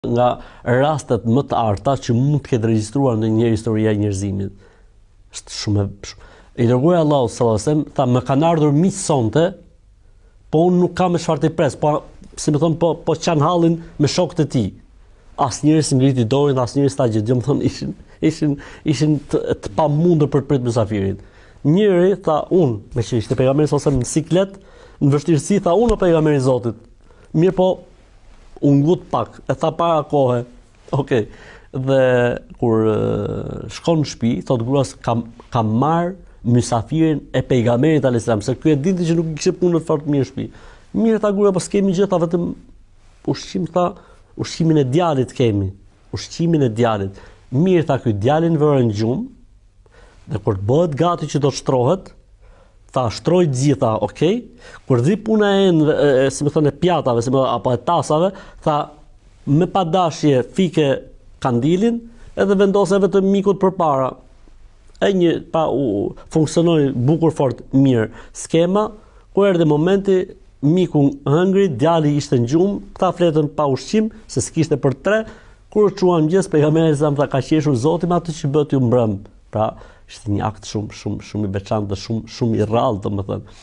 Nga rastet më të arta që mund të ketë regjistruar në një historia e njerëzimit. Është shumë i dërguari Allahu sallallahu alajhi wasallam tha më kanë ardhur miq sonte, po unë nuk kam me çfarë të pres, po si më thon po çan hallin me shokët e tij. Asnjëri si ngriti dorën, asnjëri s'ta gjë, më thon ishin të pamundur për të prit mysafirin. Njëri tha unë, me që ishte pejgamberi sallallahu alajhi wasallam në siklet, në vështirësi tha unë o pejgamberi i Zotit. Mirë po u ngut pak, e tha para kohe. Okej. Dhe kur shkon në shtëpi, thot gruas kam marr mysafirin e pejgamberit alayhis salam, se ky e dinte që nuk kishte punë fort mirë në shtëpi. Mirë tha gruaja, po s'kemi gjë, tha vetëm ushqim, tha ushqimin e djalit kemi. Ushqimin e djalit. Mirë tha ky djalin vërën gjumë, dhe kur të bëhet gati që do të shtrohet, tha shtroj të gjitha, okay? Kur dhi puna si më thonë, e pjatave, apo e tasave, tha me padashje fike kandilin edhe vendose vetëm mikut përpara. Funksionoi bukur fort mirë skema, kur erdhi momenti miku hëngri, djali ishte në gjumë, këta fletën pa ushqim, se s'kishte për 3, kur çuan mëngjes pejgamberi sa më tha ka qeshur Zoti me atë që bëti u mbrëm. Pra ishte një akt shumë i veçantë dhe shumë i rrallë, domethënë.